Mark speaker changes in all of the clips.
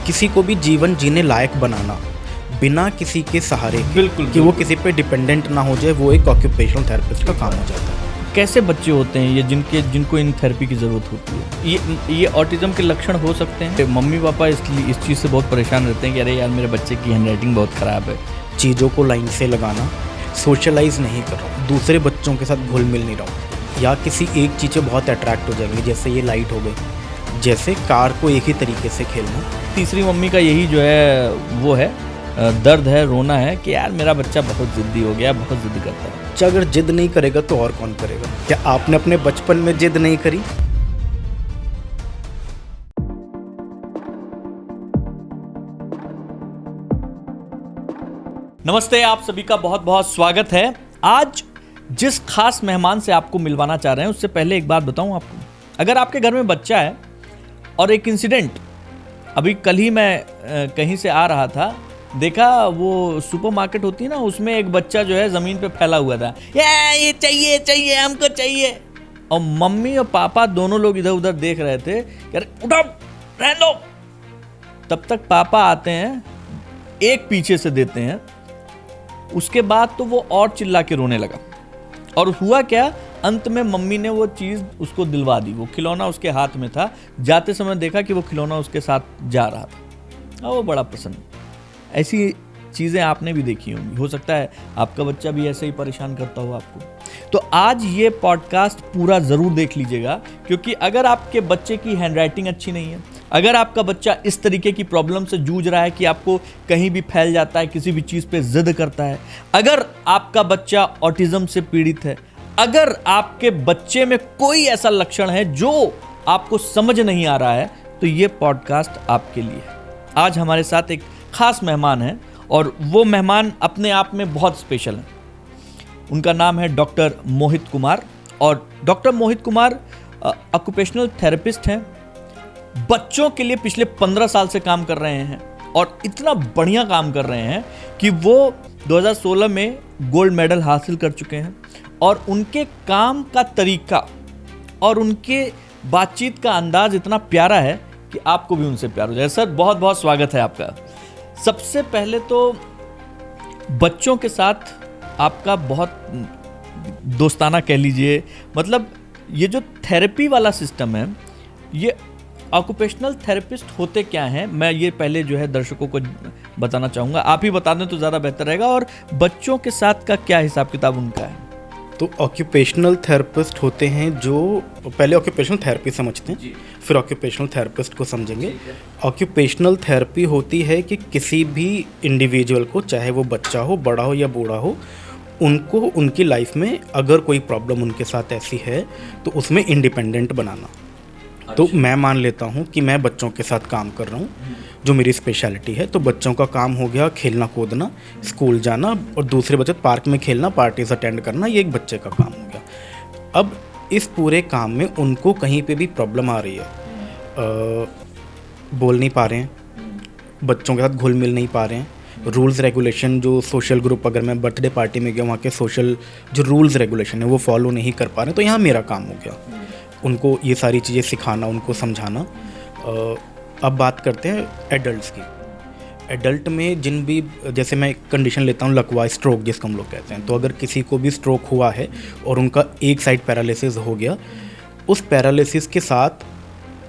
Speaker 1: किसी को भी जीवन जीने लायक बनाना बिना किसी के सहारे के,
Speaker 2: बिल्कुल
Speaker 1: कि वो किसी पे डिपेंडेंट ना हो जाए, वो एक ऑक्यूपेशनल थेरेपिस्ट का काम हो जाता है।
Speaker 2: कैसे बच्चे होते हैं ये जिनको इन थेरेपी की ज़रूरत होती है? ये ऑटिज़म के लक्षण हो सकते हैं। मम्मी पापा इस चीज़ से बहुत परेशान रहते हैं कि अरे यार मेरे बच्चे की हैंडराइटिंग बहुत ख़राब है।
Speaker 1: चीज़ों को लाइन से लगाना, सोशलाइज नहीं कर रहा हूँ, दूसरे बच्चों के साथ घुल मिल नहीं रहा हूँ, या किसी एक चीज़ से बहुत अट्रैक्ट हो जाएंगे, जैसे ये लाइट हो गई, जैसे कार को एक ही तरीके से खेलना।
Speaker 2: तीसरी मम्मी का यही जो है वो है दर्द है, रोना है कि यार मेरा बच्चा बहुत ज़िद्दी हो गया, बहुत ज़िद करता है।
Speaker 1: बच्चा अगर जिद नहीं करेगा तो और कौन करेगा? क्या आपने अपने बचपन में जिद नहीं करी?
Speaker 2: नमस्ते, आप सभी का बहुत बहुत स्वागत है। आज जिस खास मेहमान से आपको मिलवाना चाह रहे हैं उससे पहले एक बात बताऊं आपको, अगर आपके घर में बच्चा है और एक इंसिडेंट, अभी कल ही मैं कहीं से आ रहा था, देखा वो सुपरमार्केट होती है ना, उसमें एक बच्चा जो है ज़मीन पे फैला हुआ था, ये चाहिए हमको चाहिए, और मम्मी और पापा दोनों लोग इधर उधर देख रहे थे, यार उठो रहने दो। तब तक पापा आते हैं, एक पीछे से देते हैं, उसके बाद तो वो और चिल्ला के रोने लगा। और हुआ क्या, अंत में मम्मी ने वो चीज़ उसको दिलवा दी। वो खिलौना उसके हाथ में था, जाते समय देखा कि वो खिलौना उसके साथ जा रहा था और वो बड़ा पसंद। ऐसी चीज़ें आपने भी देखी होंगी, हो सकता है आपका बच्चा भी ऐसे ही परेशान करता हो आपको। तो आज ये पॉडकास्ट पूरा ज़रूर देख लीजिएगा, क्योंकि अगर आपके बच्चे की हैंडराइटिंग अच्छी नहीं है, अगर आपका बच्चा इस तरीके की प्रॉब्लम से जूझ रहा है कि आपको कहीं भी फैल जाता है, किसी भी चीज़ पे जिद करता है, अगर आपका बच्चा ऑटिज्म से पीड़ित है, अगर आपके बच्चे में कोई ऐसा लक्षण है जो आपको समझ नहीं आ रहा है, तो ये पॉडकास्ट आपके लिए है। आज हमारे साथ एक खास मेहमान है और वो मेहमान अपने आप में बहुत स्पेशल है। उनका नाम है डॉक्टर मोहित कुमार, और doctor Mohit Kumar occupational therapist हैं। बच्चों के लिए पिछले 15 साल से काम कर रहे हैं और इतना बढ़िया काम कर रहे हैं कि वो 2016 में गोल्ड मेडल हासिल कर चुके हैं। और उनके काम का तरीका और उनके बातचीत का अंदाज इतना प्यारा है कि आपको भी उनसे प्यार हो जाए। सर, बहुत बहुत स्वागत है आपका। सबसे पहले तो बच्चों के साथ आपका बहुत दोस्ताना कह लीजिए, मतलब ये जो थेरेपी वाला सिस्टम है, ये ऑक्यूपेशनल थेरेपिस्ट होते क्या हैं, मैं ये पहले जो है दर्शकों को बताना चाहूँगा। आप ही बता दें तो ज़्यादा बेहतर रहेगा। और बच्चों के साथ का क्या हिसाब किताब उनका है?
Speaker 1: तो ऑक्यूपेशनल थेरेपिस्ट होते हैं जो पहले ऑक्यूपेशनल थेरेपी समझते हैं, फिर ऑक्यूपेशनल थेरेपिस्ट को समझेंगे। ऑक्यूपेशनल थेरेपी होती है कि किसी भी इंडिविजुअल को, चाहे वो बच्चा हो, बड़ा हो या बूढ़ा हो, उनको उनकी लाइफ में अगर कोई प्रॉब्लम उनके साथ ऐसी है तो उसमें इंडिपेंडेंट बनाना। तो मैं मान लेता हूँ कि मैं बच्चों के साथ काम कर रहा हूँ, जो मेरी स्पेशलिटी है। तो बच्चों का काम हो गया खेलना कूदना, स्कूल जाना, और दूसरे बच्चे पार्क में खेलना, पार्टीज अटेंड करना, ये एक बच्चे का काम हो गया। अब इस पूरे काम में उनको कहीं पे भी प्रॉब्लम आ रही है, बोल नहीं पा रहे हैं, बच्चों के साथ घुल मिल नहीं पा रहे हैं, रूल्स रेगुलेशन, जो सोशल ग्रुप, अगर मैं बर्थडे पार्टी में गया, वहाँ के सोशल जो रूल्स रेगुलेशन है वो फॉलो नहीं कर पा रहे हैं, तो यहाँ मेरा काम हो गया उनको ये सारी चीज़ें सिखाना, उनको समझाना। अब बात करते हैं एडल्ट्स की। एडल्ट में जिन भी, जैसे मैं कंडीशन लेता हूँ लकवा, स्ट्रोक जिसको हम लोग कहते हैं, तो अगर किसी को भी स्ट्रोक हुआ है और उनका एक साइड पैरालिसिस हो गया, उस पैरालिसिस के साथ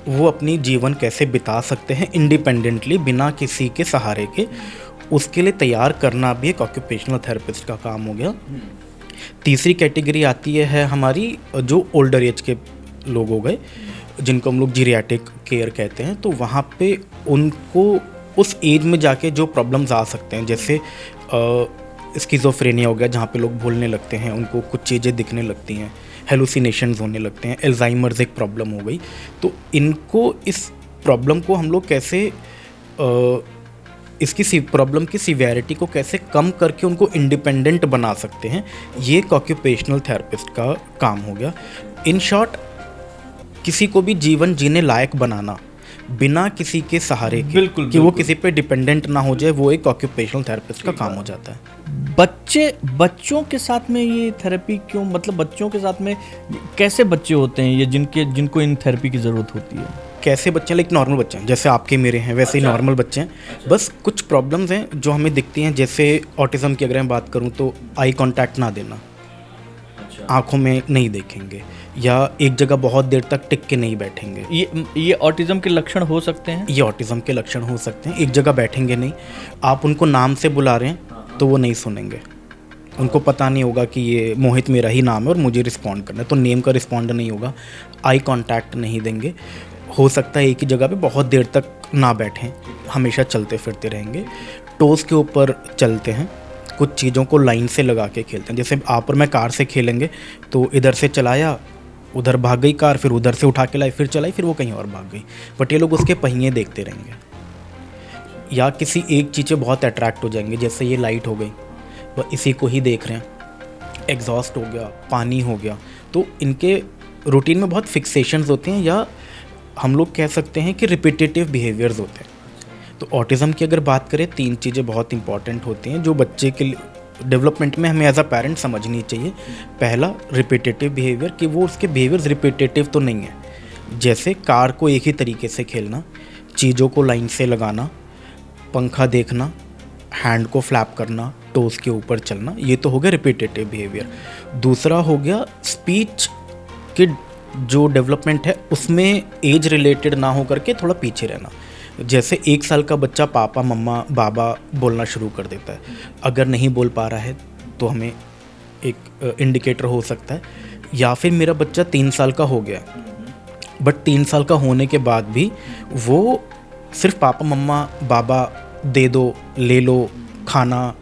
Speaker 1: वो अपनी जीवन कैसे बिता सकते हैं इंडिपेंडेंटली, बिना किसी के सहारे के, उसके लिए तैयार करना भी एक ऑक्यूपेशनल थेरेपिस्ट का काम हो गया। तीसरी कैटेगरी आती है हमारी, जो ओल्डर एज के लोग हो गए, जिनको हम लोग जीरियाट्रिक केयर कहते हैं। तो वहाँ पे उनको उस एज में जाके जो प्रॉब्लम्स आ सकते हैं, जैसे स्किज़ोफ्रेनिया हो गया, जहाँ पे लोग भूलने लगते हैं, उनको कुछ चीज़ें दिखने लगती हैं, हेलुसिनेशंस होने लगते हैं, अल्जाइमर्स एक प्रॉब्लम हो गई। तो इनको, इस प्रॉब्लम को हम लोग कैसे इसकी प्रॉब्लम की सिवियरिटी को कैसे कम करके उनको इंडिपेंडेंट बना सकते हैं, ये एक ऑक्यूपेशनल थेरेपिस्ट का काम हो गया। इन शॉर्ट, किसी को भी जीवन जीने लायक बनाना बिना किसी के सहारे के,
Speaker 2: बिल्कुल,
Speaker 1: कि वो किसी पे डिपेंडेंट ना हो जाए, वो एक ऑक्यूपेशनल थेरेपिस्ट का काम हो जाता है।
Speaker 2: बच्चों के साथ में ये थेरेपी क्यों, मतलब बच्चों के साथ में कैसे बच्चे होते हैं ये जिनको इन थेरेपी की ज़रूरत होती है?
Speaker 1: कैसे बच्चे हैं, लाइक नॉर्मल बच्चे हैं जैसे आपके मेरे हैं वैसे ही नॉर्मल बच्चे हैं। बस कुछ प्रॉब्लम्स हैं जो हमें दिखती हैं, जैसे ऑटिज़म की अगर मैं बात करूं तो आई कांटेक्ट ना देना, आंखों में नहीं देखेंगे, या एक जगह बहुत देर तक टिक के नहीं बैठेंगे।
Speaker 2: ये ऑटिज्म के लक्षण हो सकते हैं?
Speaker 1: ये ऑटिज़म के लक्षण हो सकते हैं। एक जगह बैठेंगे नहीं, आप उनको नाम से बुला रहे हैं तो वो नहीं सुनेंगे, उनको पता नहीं होगा कि ये मोहित मेरा ही नाम है और मुझे रिस्पॉन्ड करना है, तो नेम का रिस्पॉन्ड नहीं होगा। आई कांटेक्ट नहीं देंगे, हो सकता है एक ही जगह पे बहुत देर तक ना बैठें, हमेशा चलते फिरते रहेंगे। टोज़ के ऊपर चलते हैं, कुछ चीज़ों को लाइन से लगा के खेलते हैं। जैसे आप और मैं कार से खेलेंगे तो इधर से चलाया, उधर भाग गई कार, फिर उधर से उठा के लाई, फिर चलाई, फिर वो कहीं और भाग गई, बट ये लोग उसके पहिए देखते रहेंगे। या किसी एक चीज़ से बहुत अट्रैक्ट हो जाएंगे, जैसे ये लाइट हो गई, वह इसी को ही देख रहे हैं, एग्जॉस्ट हो गया, पानी हो गया, तो इनके रूटीन में बहुत फिक्सेशंस होते हैं, या हम लोग कह सकते हैं कि रिपीटेटिव बिहेवियर्स होते हैं। तो ऑटिज़म की अगर बात करें, 3 चीज़ें बहुत इंपॉर्टेंट होती हैं जो बच्चे के डेवलपमेंट में हमें एज अ पेरेंट समझनी चाहिए। पहला, रिपीटेटिव बिहेवियर, कि वो उसके बिहेवियर्स रिपीटेटिव तो नहीं है, जैसे कार को एक ही तरीके से खेलना, चीज़ों को लाइन से लगाना, पंखा देखना, हैंड को फ्लैप करना, टोज़ के ऊपर चलना, ये तो हो गया रिपीटेटिव बिहेवियर। दूसरा हो गया स्पीच की जो डेवलपमेंट है उसमें एज रिलेटेड ना हो करके थोड़ा पीछे रहना। जैसे 1 साल का बच्चा पापा मम्मा बाबा बोलना शुरू कर देता है, अगर नहीं बोल पा रहा है तो हमें एक इंडिकेटर हो सकता है। या फिर मेरा बच्चा 3 साल का हो गया, बट 3 साल का होने के बाद भी वो सिर्फ पापा मम्मा बाबा दे दो, ले लो, खाना,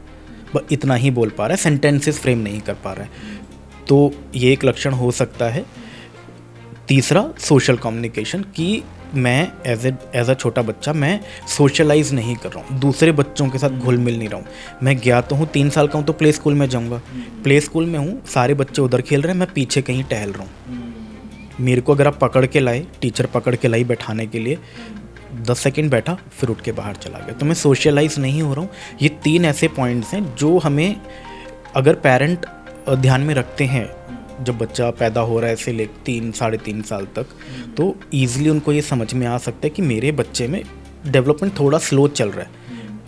Speaker 1: इतना ही बोल पा रहा है, सेंटेंसेस फ्रेम नहीं कर पा रहा है, तो ये एक लक्षण हो सकता है। तीसरा, सोशल कम्युनिकेशन, कि मैं एज अ छोटा बच्चा मैं सोशलाइज नहीं कर रहा हूँ, दूसरे बच्चों के साथ घुल मिल नहीं रहा हूँ। मैं गया तो हूँ, 3 साल का हूँ तो प्ले स्कूल में जाऊँगा, प्ले स्कूल में हूँ, सारे बच्चे उधर खेल रहे हैं, मैं पीछे कहीं टहल रहा हूँ। मेरे को अगर आप पकड़ के लाए, टीचर पकड़ के लाई बैठाने के लिए, 10 सेकंड बैठा फिर उठ के बाहर चला गया, तो मैं सोशलाइज नहीं हो रहा हूँ। ये 3 ऐसे पॉइंट्स हैं जो हमें, अगर पेरेंट ध्यान में रखते हैं जब बच्चा पैदा हो रहा है से ले 3 साढ़े 3 साल तक, तो ईज़िली उनको ये समझ में आ सकता है कि मेरे बच्चे में डेवलपमेंट थोड़ा स्लो चल रहा है।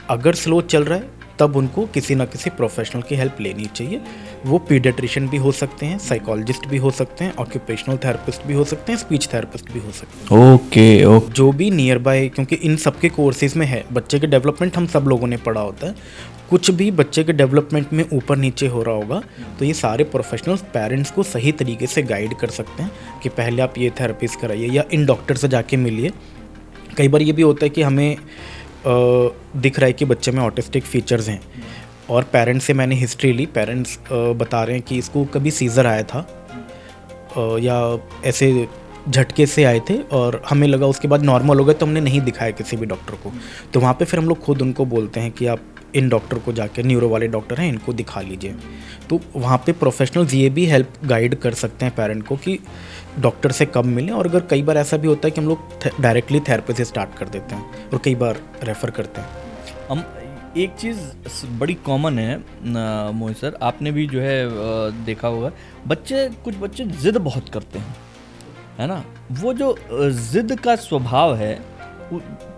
Speaker 1: अगर स्लो चल रहा है तब उनको किसी ना किसी प्रोफेशनल की हेल्प लेनी चाहिए। वो पीडियाट्रिशियन भी हो सकते हैं, साइकोलॉजिस्ट भी हो सकते हैं, ऑक्यूपेशनल थेरेपिस्ट भी हो सकते हैं, स्पीच थेरेपिस्ट भी हो सकते हैं।
Speaker 2: ओके।
Speaker 1: जो भी नियर बाय, क्योंकि इन सब के कोर्सेज में है, बच्चे के डेवलपमेंट हम सब लोगों ने पढ़ा होता है, कुछ भी बच्चे के डेवलपमेंट में ऊपर नीचे हो रहा होगा तो ये सारे प्रोफेशनल्स पेरेंट्स को सही तरीके से गाइड कर सकते हैं कि पहले आप ये थेरेपिस्ट कराइए या इन डॉक्टर से जाके मिलिए। कई बार ये भी होता है कि हमें दिख रहा है कि बच्चे में ऑटिस्टिक फीचर्स हैं और पेरेंट्स से मैंने हिस्ट्री ली, पेरेंट्स बता रहे हैं कि इसको कभी सीज़र आया था या ऐसे झटके से आए थे और हमें लगा उसके बाद नॉर्मल हो गए, तो हमने नहीं दिखाया किसी भी डॉक्टर को। तो वहाँ पे फिर हम लोग खुद उनको बोलते हैं कि आप इन डॉक्टर को जाके, न्यूरो वाले डॉक्टर हैं, इनको दिखा लीजिए। तो वहाँ पे प्रोफेशनल्स ये भी हेल्प गाइड कर सकते हैं पेरेंट को कि डॉक्टर से कब मिलें। और अगर कई बार ऐसा भी होता है कि हम लोग डायरेक्टली थेरेपी से स्टार्ट कर देते हैं और कई बार रेफ़र करते हैं।
Speaker 2: हम एक चीज़ बड़ी कॉमन है मोहित सर, आपने भी जो है देखा होगा, कुछ बच्चे ज़िद बहुत करते हैं, है ना। वो जो ज़िद का स्वभाव है,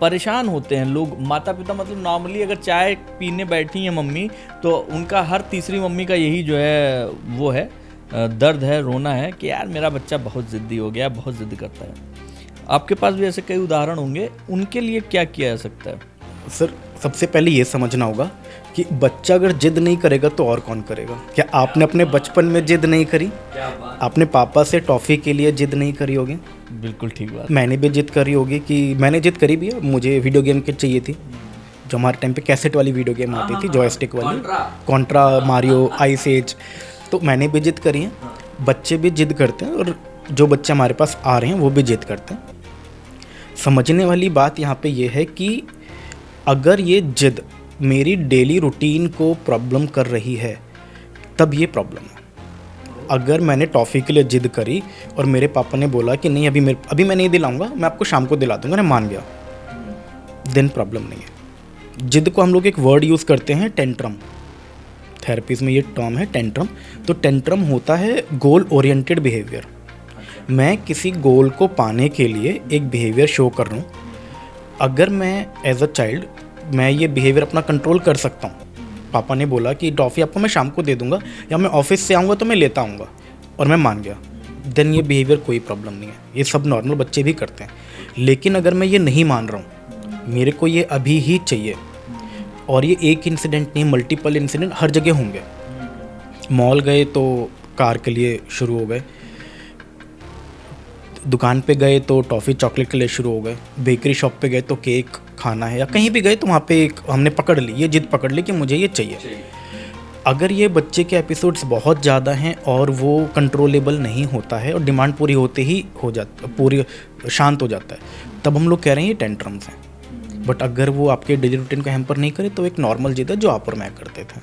Speaker 2: परेशान होते हैं लोग, माता पिता। मतलब नॉर्मली अगर चाय पीने बैठी हैं मम्मी तो उनका हर तीसरी मम्मी का यही जो है वो है दर्द है, रोना है कि यार मेरा बच्चा बहुत ज़िद्दी हो गया, बहुत ज़िद करता है। आपके पास भी ऐसे कई उदाहरण होंगे, उनके लिए क्या किया जा सकता है?
Speaker 1: सर, सबसे पहले ये समझना होगा कि बच्चा अगर जिद नहीं करेगा तो और कौन करेगा। क्या आपने अपने बचपन में जिद नहीं करी? आपने पापा से टॉफ़ी के लिए जिद नहीं करी होगी?
Speaker 2: बिल्कुल ठीक बात।
Speaker 1: मैंने भी जिद करी होगी कि मैंने जिद करी भी है, मुझे वीडियो गेम की चाहिए थी, जो हमारे टाइम पे कैसेट वाली वीडियो गेम आती थी, जॉयस्टिक वाली, कॉन्ट्रा, मारियो, आइस एज। तो मैंने भी जिद करी है, बच्चे भी जिद करते हैं और जो बच्चे हमारे पास आ रहे हैं वो भी जिद करते हैं। समझने वाली बात यहाँ पे ये है कि अगर ये जिद मेरी डेली रूटीन को प्रॉब्लम कर रही है तब ये प्रॉब्लम है। अगर मैंने टॉफ़ी के लिए जिद करी और मेरे पापा ने बोला कि नहीं अभी मैं नहीं दिलाऊंगा, मैं आपको शाम को दिला दूंगा, मैं मान गया, देन प्रॉब्लम नहीं है। जिद को हम लोग एक वर्ड यूज़ करते हैं टेंट्रम, थेरेपीज में ये टर्म है टेंट्रम। तो टेंट्रम होता है गोल ओरिएंटेड बिहेवियर। मैं किसी गोल को पाने के लिए एक बिहेवियर शो कर रहा हूँ, अगर मैं एज अ चाइल्ड मैं ये बिहेवियर अपना कंट्रोल कर सकता हूँ, पापा ने बोला कि टॉफ़ी आपको मैं शाम को दे दूँगा या मैं ऑफिस से आऊँगा तो मैं लेता आऊँगा, और मैं मान गया, देन ये बिहेवियर कोई प्रॉब्लम नहीं है, ये सब नॉर्मल बच्चे भी करते हैं। लेकिन अगर मैं ये नहीं मान रहा हूँ, मेरे को ये अभी ही चाहिए, और ये एक इंसिडेंट नहीं, मल्टीपल इंसिडेंट हर जगह होंगे। मॉल गए तो कार के लिए शुरू हो गए, दुकान पे गए तो टॉफ़ी चॉकलेट के लिए शुरू हो गए, बेकरी शॉप पे गए तो केक खाना है, या कहीं भी गए तो वहाँ पे एक हमने पकड़ ली, ये जिद पकड़ ली कि मुझे ये चाहिए। अगर ये बच्चे के एपिसोड्स बहुत ज़्यादा हैं और वो कंट्रोलेबल नहीं होता है और डिमांड पूरी होते ही हो जाता, पूरी शांत हो जाता है, तब हम लोग कह रहे हैं ये टेंट्रम्स हैं। बट अगर वो आपके डेली रूटीन को हैम्पर नहीं करे तो एक नॉर्मल जिद है जो आप और मैं करते थे।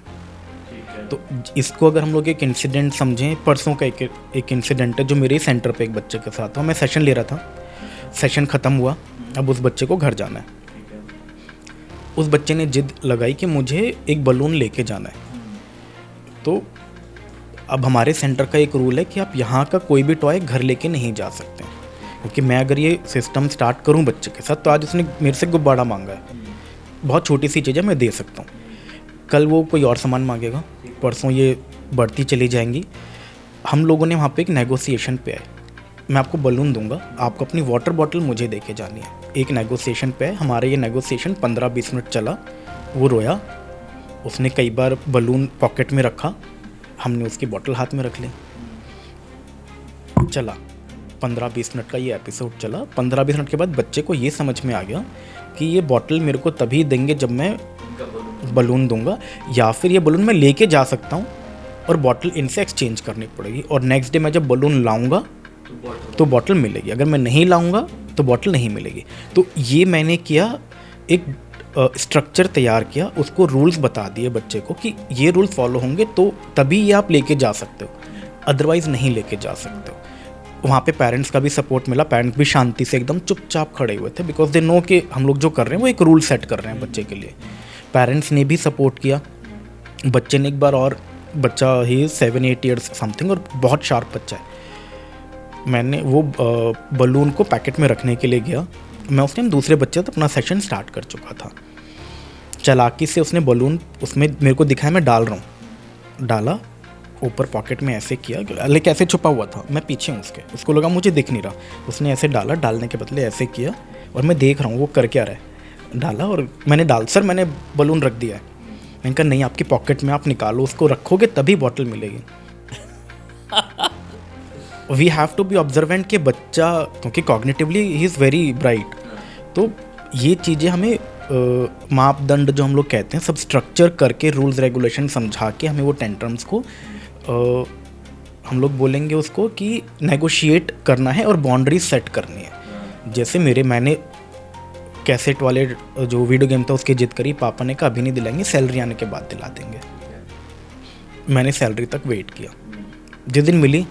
Speaker 1: तो इसको अगर हम लोग एक इंसिडेंट समझें, परसों का एक इंसिडेंट है जो मेरे सेंटर पे एक बच्चे के साथ हुआ। मैं सेशन ले रहा था, सेशन ख़त्म हुआ, अब उस बच्चे को घर जाना है। उस बच्चे ने जिद लगाई कि मुझे एक बलून लेके जाना है। तो अब हमारे सेंटर का एक रूल है कि आप यहाँ का कोई भी टॉय घर लेके नहीं जा सकते, क्योंकि मैं अगर ये सिस्टम स्टार्ट करूँ बच्चे के साथ, तो आज उसने मेरे से गुब्बारा मांगा है, बहुत छोटी सी चीज़ है, मैं दे सकता हूँ, कल वो कोई और सामान मांगेगा, परसों ये बढ़ती चली जाएंगी। हम लोगों ने वहाँ पे एक नेगोशिएशन पे आए, मैं आपको बलून दूंगा, आपको अपनी वाटर बॉटल मुझे दे के जानी है, एक नेगोशिएशन पे है। हमारा ये नेगोशिएशन 15-20 मिनट चला। वो रोया, उसने कई बार बलून पॉकेट में रखा, हमने उसकी बॉटल हाथ में रख ली, चला 15-20 मिनट का ये एपिसोड चला। 15-20 मिनट के बाद बच्चे को ये समझ में आ गया कि ये बॉटल मेरे को तभी देंगे जब मैं बलून दूंगा, या फिर ये बलून मैं लेके जा सकता हूँ और बॉटल इनसे एक्सचेंज करनी पड़ेगी, और नेक्स्ट डे मैं जब बलून लाऊंगा तो बॉटल मिलेगी, अगर मैं नहीं लाऊंगा तो बॉटल नहीं मिलेगी। तो ये मैंने किया, एक स्ट्रक्चर तैयार किया, उसको रूल्स बता दिए बच्चे को कि ये रूल्स फॉलो होंगे तो तभी ये आप लेके जा सकते हो, अदरवाइज़ नहीं लेके जा सकते हो। वहाँ पे पेरेंट्स का भी सपोर्ट मिला, पेरेंट्स भी शांति से एकदम चुपचाप खड़े हुए थे, बिकॉज दे नो कि हम लोग जो कर रहे हैं वो एक रूल सेट कर रहे हैं बच्चे के लिए। पेरेंट्स ने भी सपोर्ट किया, बच्चे ने एक बार और, बच्चा ही 7-8 ईयर्स समथिंग और बहुत शार्प बच्चा है, मैंने वो बलून को पैकेट में रखने के लिए गया, मैं उस टाइम दूसरे बच्चे से अपना सेशन स्टार्ट कर चुका था। चालाकी से उसने बलून उसमें मेरे को दिखाया, मैं डाल रहा हूँ, डाला ऊपर पॉकेट में, ऐसे किया, लेकिन ऐसे छुपा हुआ था, मैं पीछे हूँ उसके, उसको लगा मुझे दिख नहीं रहा, उसने ऐसे डाला, डालने के बदले ऐसे किया, और मैं देख रहा हूँ वो कर क्या रहा है। डाला और मैंने सर मैंने बलून रख दिया है। मैंने कहा नहीं, आपकी पॉकेट में आप निकालो, उसको रखोगे तभी बॉटल मिलेगी। We have to be observant कि बच्चा, क्योंकि cognitively he is very bright, तो ये चीज़ें हमें मापदंड जो हम लोग कहते हैं सब स्ट्रक्चर करके, रूल्स रेगुलेशन समझा के हमें वो टेंट्रम्स को हम लोग बोलेंगे उसको कि नेगोशिएट करना है और बाउंड्री सेट करनी है। जैसे मैंने कैसेट वाले जो वीडियो गेम था उसकी जिद करी, पापा ने कहा अभी नहीं दिलाएंगे, सैलरी आने के बाद दिला देंगे। मैंने सैलरी तक वेट किया, जिस दिन मिली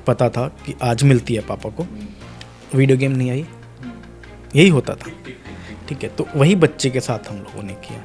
Speaker 1: पता था कि आज मिलती है पापा को, वीडियो गेम नहीं आई, यही होता था। ठीक है, तो वही बच्चे के साथ हम लोगों ने किया।